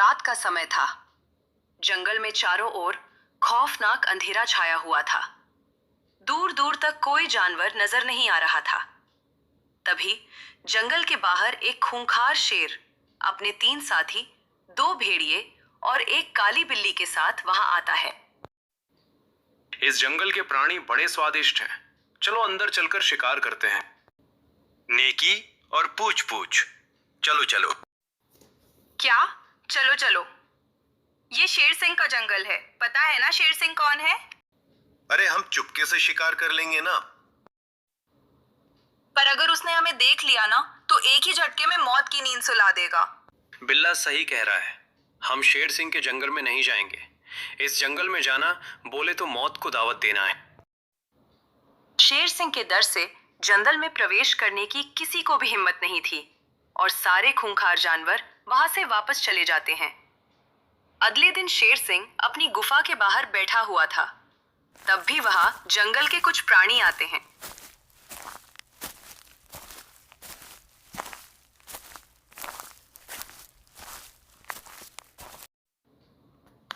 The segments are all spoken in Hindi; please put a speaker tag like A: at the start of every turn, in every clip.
A: रात का समय था। जंगल में चारों ओर खौफनाक अंधेरा छाया हुआ था। दूर दूर तक कोई जानवर नजर नहीं आ रहा था। तभी जंगल के बाहर एक खूंखार शेर अपने 3 साथी, 2 भेड़िए और एक काली बिल्ली के साथ वहां आता है।
B: इस जंगल के प्राणी बड़े स्वादिष्ट हैं। चलो अंदर चलकर शिकार करते हैं।
C: नेकी और पूछ पूछ। चलो चलो।
D: क्या? चलो चलो। ये शेर सिंह का जंगल है, पता है ना शेर सिंह कौन है?
C: अरे हम चुपके से शिकार कर लेंगे ना।
D: पर अगर उसने हमें देख लिया ना तो एक ही झटके में मौत की नींद सुला देगा।
B: बिल्ला सही कह रहा है। हम शेर सिंह के जंगल में नहीं जाएंगे। इस जंगल में जाना बोले तो मौत को दावत देना है।
A: शेर सिंह के डर से जंगल में प्रवेश करने की किसी को भी हिम्मत नहीं थी और सारे खूंखार जानवर वहां से वापस चले जाते हैं। अगले दिन शेर सिंह अपनी गुफा के बाहर बैठा हुआ था। तब भी वहां जंगल के कुछ प्राणी आते हैं।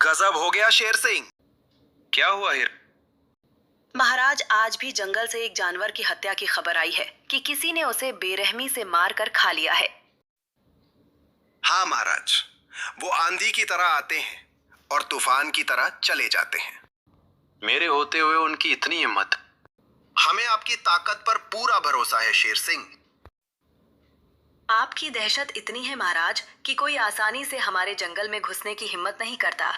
C: गजब हो गया शेर सिंह।
B: क्या हुआ हिर?
A: महाराज, आज भी जंगल से एक जानवर की हत्या की खबर आई है कि किसी ने उसे बेरहमी से मारकर खा लिया है।
C: हाँ महाराज, वो आंधी की तरह आते हैं और तूफान की तरह चले जाते हैं।
B: मेरे होते हुए उनकी इतनी हिम्मत।
C: हमें आपकी ताकत पर पूरा भरोसा है शेर सिंह।
A: आपकी दहशत इतनी है महाराज कि कोई आसानी से हमारे जंगल में घुसने की हिम्मत नहीं करता।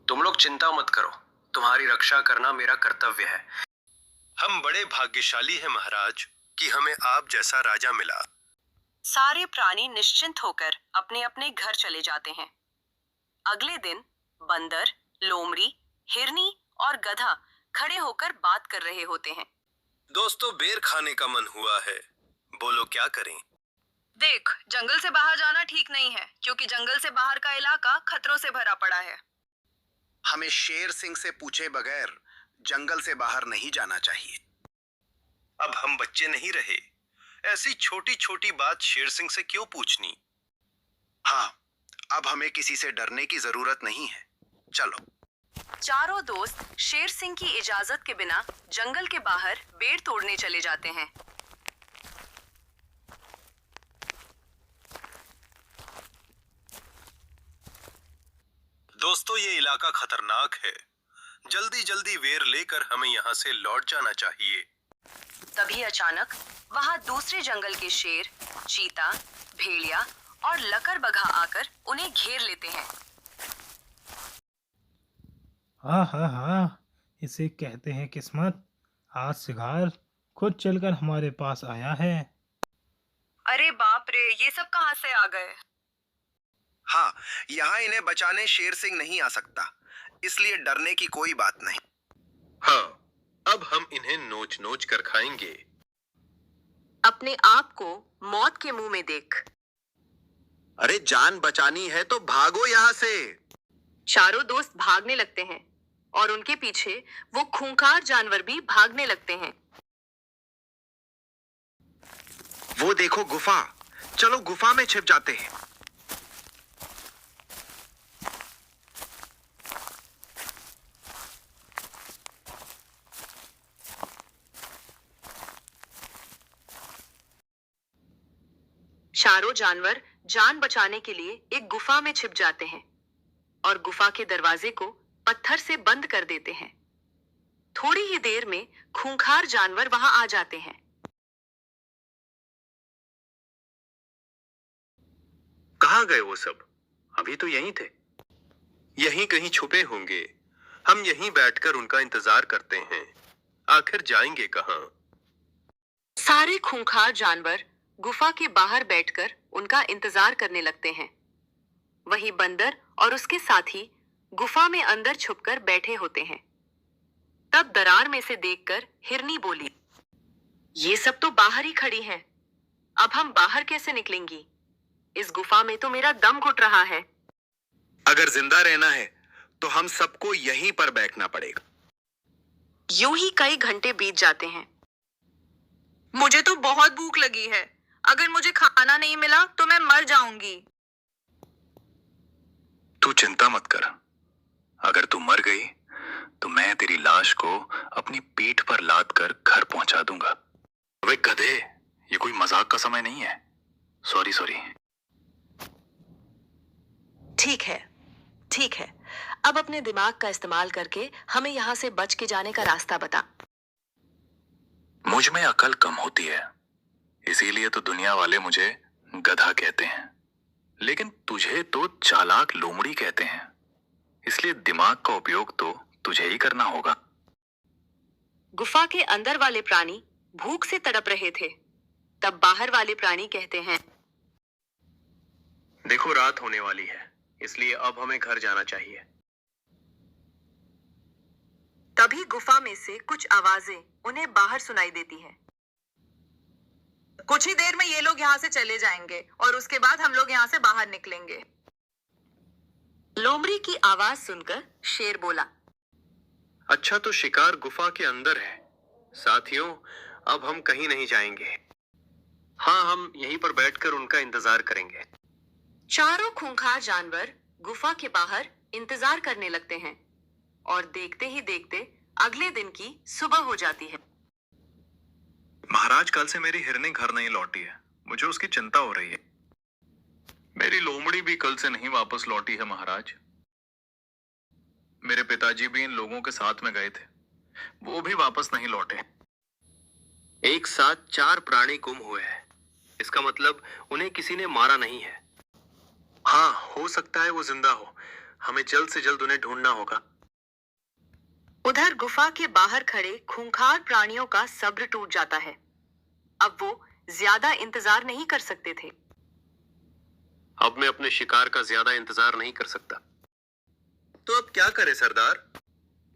B: तुम लोग चिंता मत करो, तुम्हारी रक्षा करना मेरा कर्तव्य है।
C: हम बड़े भाग्यशाली हैं महाराज कि हमें आप जैसा राजा मिला।
A: सारे प्राणी निश्चिंत होकर अपने अपने घर चले जाते हैं। अगले दिन बंदर, लोमड़ी, हिरनी और गधा खड़े होकर बात कर रहे होते हैं।
C: दोस्तों, बेर खाने का मन हुआ है, बोलो क्या करें?
D: देख, जंगल से बाहर जाना ठीक नहीं है क्योंकि जंगल से बाहर का इलाका खतरों से भरा पड़ा है।
C: हमें शेर सिंह से पूछे बगैर जंगल से बाहर नहीं जाना चाहिए। अब हम बच्चे नहीं रहे, ऐसी छोटी छोटी बात शेर सिंह से क्यों पूछनी? हाँ, अब हमें किसी से डरने की जरूरत नहीं है। चलो।
A: चारों दोस्त शेर सिंह की इजाजत के बिना जंगल के बाहर बेर तोड़ने चले जाते हैं।
C: दोस्तों, ये इलाका खतरनाक है। जल्दी जल्दी वेर लेकर हमें यहाँ से लौट जाना चाहिए।
A: तभी अचानक वहां दूसरे जंगल के शेर, चीता, भेड़िया और लकड़बग्घा आकर उन्हें घेर लेते हैं।
E: हाँ हाँ हाँ, इसे कहते हैं किस्मत। आज शिकार खुद चलकर हमारे पास आया है।
D: अरे बाप रे, ये सब कहाँ से आ गए?
C: हाँ, यहाँ इन्हें बचाने शेर सिंह नहीं आ सकता, इसलिए डरने की कोई बात नहीं। हाँ, अब हम इन्हें नोच नोच कर खाएंगे।
A: अपने आप को मौत के मुंह में देख।
C: अरे जान बचानी है तो भागो यहाँ से।
A: चारों दोस्त भागने लगते हैं और उनके पीछे वो खूंखार जानवर भी भागने लगते हैं।
C: वो देखो गुफा, चलो गुफा में छिप जाते हैं।
A: चारों जानवर जान बचाने के लिए एक गुफा में छिप जाते हैं और गुफा के दरवाजे को पत्थर से बंद कर देते हैं। थोड़ी ही देर में खूंखार जानवर वहां आ जाते हैं।
C: कहाँ गए वो सब? अभी तो यहीं थे। यहीं कहीं छुपे होंगे। हम यहीं बैठकर उनका इंतजार करते हैं। आखिर जाएंगे कहाँ?
A: सारे खूंखार जानवर गुफा के बाहर बैठकर उनका इंतजार करने लगते हैं। वहीं बंदर और उसके साथी गुफा में अंदर छुपकर बैठे होते हैं। तब दरार में से देखकर हिरनी बोली, ये सब तो बाहर ही खड़ी हैं। अब हम बाहर कैसे निकलेंगी? इस गुफा में तो मेरा दम घुट रहा है।
C: अगर जिंदा रहना है तो हम सबको यहीं पर बैठना पड़ेगा।
A: यूं ही कई घंटे बीत जाते हैं।
D: मुझे तो बहुत भूख लगी है। अगर मुझे खाना नहीं मिला तो मैं मर जाऊंगी।
F: तू चिंता मत कर। अगर तू मर गई तो मैं तेरी लाश को अपनी पीठ पर लाद कर घर पहुंचा दूंगा। अबे गधे, ये कोई मजाक का समय नहीं है। Sorry sorry.
A: ठीक है, ठीक है। अब अपने दिमाग का इस्तेमाल करके हमें यहाँ से बच के जाने का रास्ता बता।
F: मुझ में अकल कम होती है, इसीलिए तो दुनिया वाले मुझे गधा कहते हैं, लेकिन तुझे तो चालाक लोमड़ी कहते हैं। इसलिए दिमाग का उपयोग तो तुझे ही करना होगा।
A: गुफा के अंदर वाले प्राणी भूख से तड़प रहे थे। तब बाहर वाले प्राणी कहते हैं,
B: देखो रात होने वाली है, इसलिए अब हमें घर जाना चाहिए।
A: तभी गुफा में से कुछ आवाजें उन्हें बाहर सुनाई देती हैं।
D: कुछ ही देर में ये लोग यहाँ से चले जाएंगे और उसके बाद हम लोग यहाँ से बाहर निकलेंगे।
A: लोमड़ी की आवाज सुनकर शेर बोला,
B: अच्छा तो शिकार गुफा के अंदर है। साथियों, अब हम कहीं नहीं जाएंगे। हाँ, हम यहीं पर बैठकर उनका इंतजार करेंगे।
A: चारों खूंखार जानवर गुफा के बाहर इंतजार करने लगते हैं और देखते ही देखते अगले दिन की सुबह हो जाती है।
F: महाराज, कल से मेरी हिरनी घर नहीं लौटी है। मुझे उसकी चिंता हो रही है। मेरी लोमड़ी भी कल से नहीं वापस लौटी है महाराज। मेरे पिताजी भी इन लोगों के साथ में गए थे, वो भी वापस नहीं लौटे।
B: एक साथ 4 प्राणी गुम हुए हैं। इसका मतलब उन्हें किसी ने मारा नहीं है। हाँ, हो सकता है वो जिंदा हो। हमें जल्द से जल्द उन्हें ढूंढना होगा।
A: उधर गुफा के बाहर खड़े खूंखार प्राणियों का सब्र टूट जाता है। अब वो ज्यादा इंतजार नहीं कर सकते थे।
B: अब मैं अपने शिकार का ज्यादा इंतजार नहीं कर सकता। तो अब क्या करें सरदार?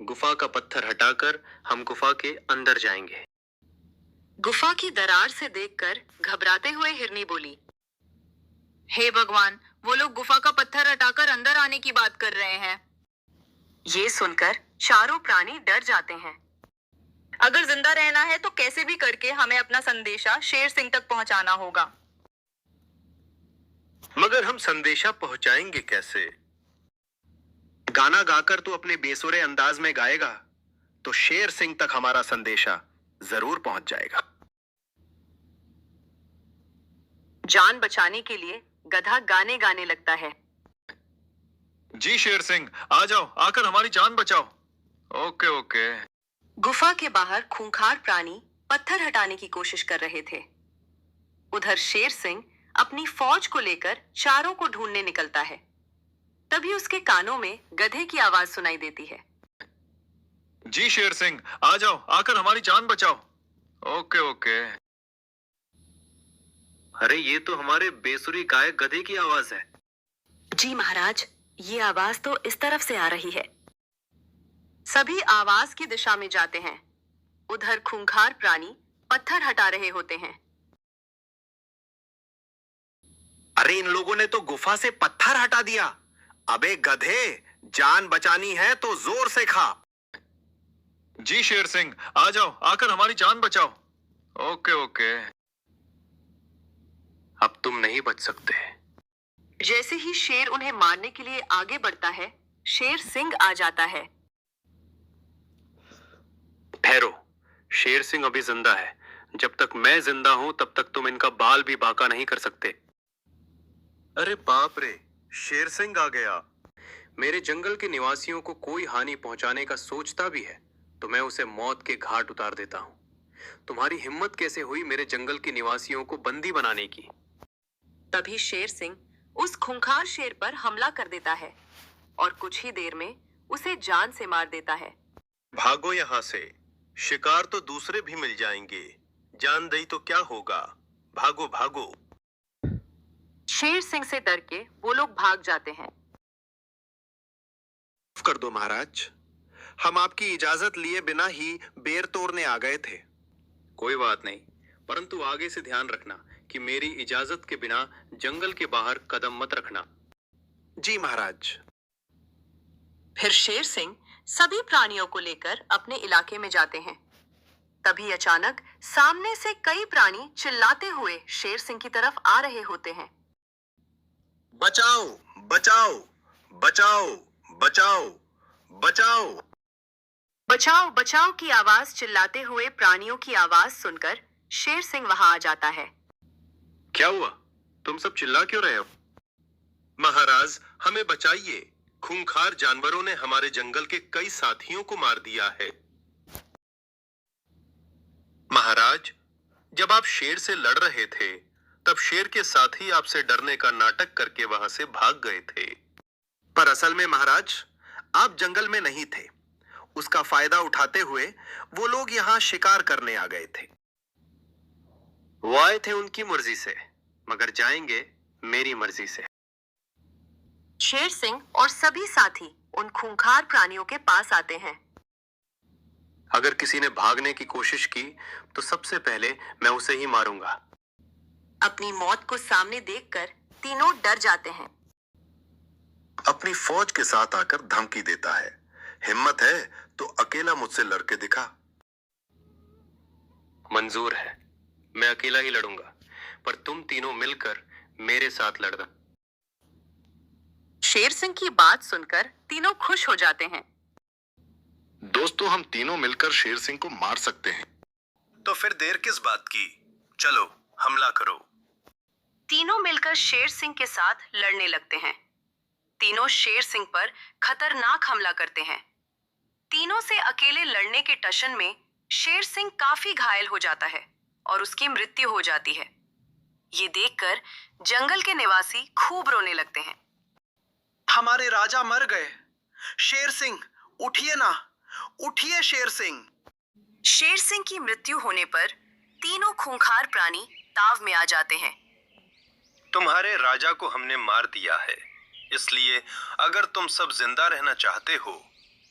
B: गुफा का पत्थर हटाकर हम गुफा के अंदर जाएंगे।
A: गुफा की दरार से देखकर घबराते हुए हिरनी बोली,
D: हे भगवान, वो लोग गुफा का पत्थर हटाकर अंदर आने की बात कर रहे हैं।
A: ये सुनकर चारों प्राणी डर जाते हैं।
D: अगर जिंदा रहना है तो कैसे भी करके हमें अपना संदेशा शेर सिंह तक पहुंचाना होगा।
B: मगर हम संदेशा पहुंचाएंगे कैसे? गाना गाकर तू अपने बेसुरे अंदाज में गाएगा तो शेर सिंह तक हमारा संदेशा जरूर पहुंच जाएगा।
A: जान बचाने के लिए गधा गाने गाने लगता है।
F: जी शेर सिंह, आ जाओ, आकर हमारी जान बचाओ। Okay okay.
A: गुफा के बाहर खूंखार प्राणी पत्थर हटाने की कोशिश कर रहे थे। उधर शेर सिंह अपनी फौज को लेकर चारों को ढूंढने निकलता है। तभी उसके कानों में गधे की आवाज सुनाई देती है।
F: जी शेर सिंह, आ जाओ, आकर हमारी जान बचाओ। Okay okay.
B: अरे ये तो हमारे बेसुरी गायक गधे की आवाज है।
A: जी महाराज, ये आवाज तो इस तरफ से आ रही है। सभी आवाज की दिशा में जाते हैं। उधर खूंखार प्राणी पत्थर हटा रहे होते हैं।
C: अरे इन लोगों ने तो गुफा से पत्थर हटा दिया। अबे गधे, जान बचानी है तो जोर से खा।
F: जी शेर सिंह, आ जाओ, आकर हमारी जान बचाओ। Okay okay.
B: अब तुम नहीं बच सकते।
A: जैसे ही शेर उन्हें मारने के लिए आगे बढ़ता है, शेर सिंह आ जाता है।
B: ठहरो, शेर सिंह अभी जिंदा है। जब तक मैं जिंदा हूं तब तक तुम इनका बाल भी बांका नहीं कर सकते। अरे बाप रे, शेर सिंह आ गया। मेरे जंगल के निवासियों को कोई हानि पहुंचाने का सोचता भी है तो मैं उसे मौत के घाट उतार देता हूं। तुम्हारी हिम्मत कैसे हुई मेरे जंगल के निवासियों को बंदी बनाने की?
A: तभी शेर सिंह उस खूंखार शेर पर हमला कर देता है और कुछ ही देर में उसे जान से मार देता है।
C: भागो यहां से, शिकार तो दूसरे भी मिल जाएंगे। जान दई तो क्या होगा, भागो भागो।
A: शेर सिंह से डर के वो लोग भाग जाते हैं।
C: माफ कर दो महाराज, हम आपकी इजाजत लिए बिना ही बेर तोड़ने आ गए थे।
B: कोई बात नहीं, परंतु आगे से ध्यान रखना कि मेरी इजाजत के बिना जंगल के बाहर कदम मत रखना।
C: जी महाराज।
A: फिर शेर सिंह सभी प्राणियों को लेकर अपने इलाके में जाते हैं। तभी अचानक सामने से कई प्राणी चिल्लाते हुए शेर सिंह की तरफ आ रहे होते हैं।
C: बचाओ बचाओ, बचाओ, बचाओ, बचाओ।
A: बचाओ बचाओ की आवाज चिल्लाते हुए प्राणियों की आवाज सुनकर शेर सिंह वहां आ जाता है।
B: क्या हुआ? तुम सब चिल्ला क्यों रहे हो?
C: महाराज, हमें बचाइए। खूंखार जानवरों ने हमारे जंगल के कई साथियों को मार दिया है। महाराज, जब आप शेर से लड़ रहे थे, तब शेर के साथी आपसे डरने का नाटक करके वहां से भाग गए थे। पर असल में महाराज, आप जंगल में नहीं थे। उसका फायदा उठाते हुए वो लोग यहाँ शिकार करने आ गए थे।
B: वो आए थे उनकी मर्जी से, मगर जाएंगे मेरी मर्जी से।
A: शेर सिंह और सभी साथी उन खूंखार प्राणियों के पास आते हैं।
B: अगर किसी ने भागने की कोशिश की तो सबसे पहले मैं उसे ही मारूंगा।
A: अपनी मौत को सामने देखकर तीनों डर जाते हैं।
C: अपनी फौज के साथ आकर धमकी देता है। हिम्मत है तो अकेला मुझसे लड़के दिखा।
B: मंजूर है, मैं अकेला ही लड़ूंगा, पर तुम तीनों मिलकर मेरे साथ लड़ना।
A: शेर सिंह की बात सुनकर तीनों खुश हो जाते हैं।
C: दोस्तों, हम तीनों मिलकर शेर सिंह को मार सकते हैं। तो फिर देर किस बात की? चलो, हमला करो।
A: तीनों मिलकर शेर सिंह के साथ लड़ने लगते हैं। तीनों शेर सिंह पर खतरनाक हमला करते हैं। तीनों से अकेले लड़ने के टशन में शेर सिंह काफी घायल हो जाता है और उसकी मृत्यु हो जाती है। ये देखकर जंगल के निवासी खूब रोने लगते हैं।
C: हमारे राजा मर गए। शेर सिंह, उठिए ना, उठिए शेर सिंह।
A: शेर सिंह की मृत्यु होने पर तीनों खूंखार प्राणी ताव में आ जाते हैं।
C: तुम्हारे राजा को हमने मार दिया है, इसलिए अगर तुम सब जिंदा रहना चाहते हो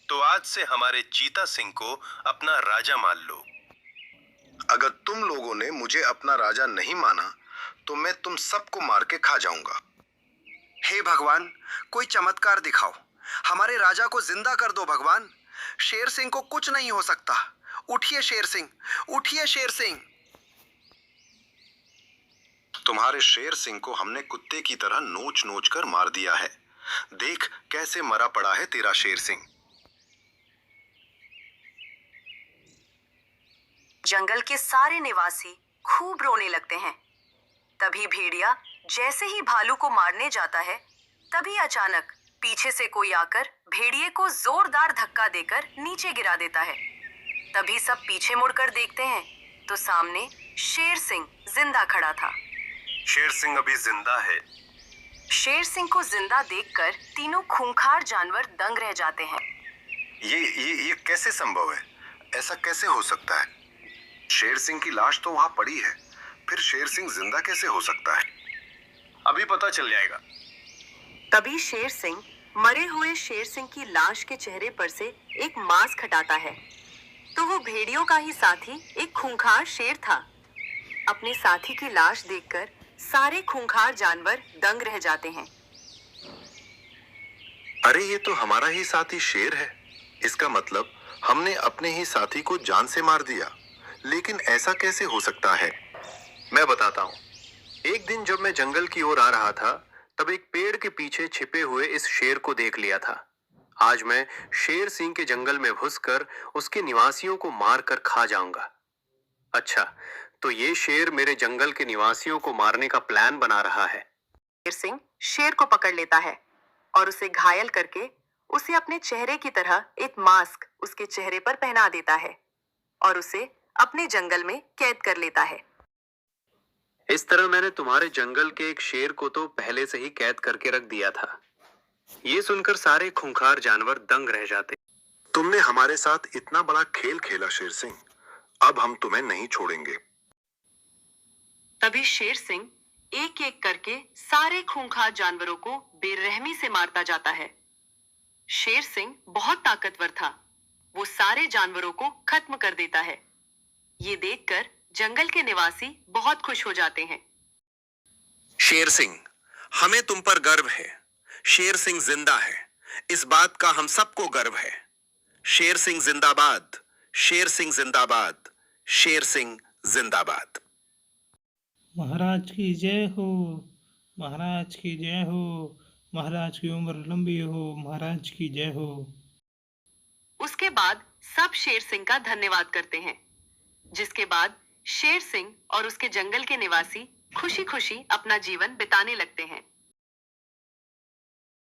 C: तो आज से हमारे चीता सिंह को अपना राजा मान लो। अगर तुम लोगों ने मुझे अपना राजा नहीं माना तो मैं तुम सबको मार के खा जाऊंगा। हे भगवान, कोई चमत्कार दिखाओ, हमारे राजा को जिंदा कर दो भगवान। शेर सिंह को कुछ नहीं हो सकता। उठिए शेर सिंह, उठिए शेर सिंह। तुम्हारे शेर सिंह को हमने कुत्ते की तरह नोच नोच कर मार दिया है। देख कैसे मरा पड़ा है तेरा शेर सिंह।
A: जंगल के सारे निवासी खूब रोने लगते हैं। तभी भेड़िया जैसे ही भालू को मारने जाता है, तभी अचानक पीछे से कोई आकर भेड़िए को जोरदार धक्का देकर नीचे गिरा देता है। तभी सब पीछे मुड़कर देखते हैं तो सामने शेर सिंह जिंदा खड़ा था।
C: शेर सिंह अभी जिंदा है।
A: शेर सिंह को जिंदा देखकर तीनों खूंखार जानवर दंग रह जाते हैं।
C: ये कैसे संभव है? ऐसा कैसे हो सकता है? शेर सिंह की लाश तो वहां पड़ी है, फिर शेर सिंह जिंदा कैसे हो सकता है? अभी पता चल जाएगा।
A: तभी शेर सिंह मरे हुए शेर सिंह की लाश के चेहरे पर से एक मांस हटाता है तो वो भेड़ियों का ही साथी एक खूंखार शेर था। अपने साथी की लाश देखकर सारे खूंखार जानवर दंग रह जाते हैं।
C: अरे ये तो हमारा ही साथी शेर है। इसका मतलब हमने अपने ही साथी को जान से मार दिया। लेकिन ऐसा कैसे हो सकता है?
B: मैं बताता हूँ। एक दिन जब मैं जंगल की ओर आ रहा था, तब एक पेड़ के पीछे छिपे हुए इस शेर को देख लिया था। आज मैं शेर सिंह के जंगल में घुसकर उसके निवासियों को मार कर खा जाऊंगा। अच्छा, तो ये शेर मेरे जंगल के निवासियों को मारने का प्लान बना रहा है। शेर सिंह शेर को पकड़ लेता है और उसे घायल करके उसे अपने चेहरे की तरह एक मास्क उसके चेहरे पर पहना देता है और उसे अपने जंगल में कैद कर लेता है। इस तरह मैंने तुम्हारे जंगल के एक शेर को तो पहले से ही कैद करके रख दिया था। ये सुनकर सारे खूंखार जानवर दंग रह जाते।
C: तुमने हमारे साथ इतना बड़ा खेल खेला शेर सिंह, अब हम तुम्हें नहीं छोड़ेंगे।
A: तभी शेर सिंह एक एक करके सारे खूंखार जानवरों को बेरहमी से मारता जाता है। शेर सिंह बहुत ताकतवर था। वो सारे जानवरों को खत्म कर देता है। ये देखकर जंगल के निवासी बहुत खुश हो जाते हैं।
C: शेर सिंह, हमें तुम पर गर्व है। शेर सिंह जिंदा है, इस बात का हम सबको गर्व है। शेर सिंह जिंदाबाद, शेर सिंह जिंदाबाद, शेर सिंह जिंदाबाद।
E: महाराज की जय हो, महाराज की जय हो, महाराज की उम्र लंबी हो, महाराज की जय हो।
A: उसके बाद सब शेर सिंह का धन्यवाद करते हैं, जिसके बाद शेर सिंह और उसके जंगल के निवासी खुशी खुशी अपना जीवन बिताने लगते हैं।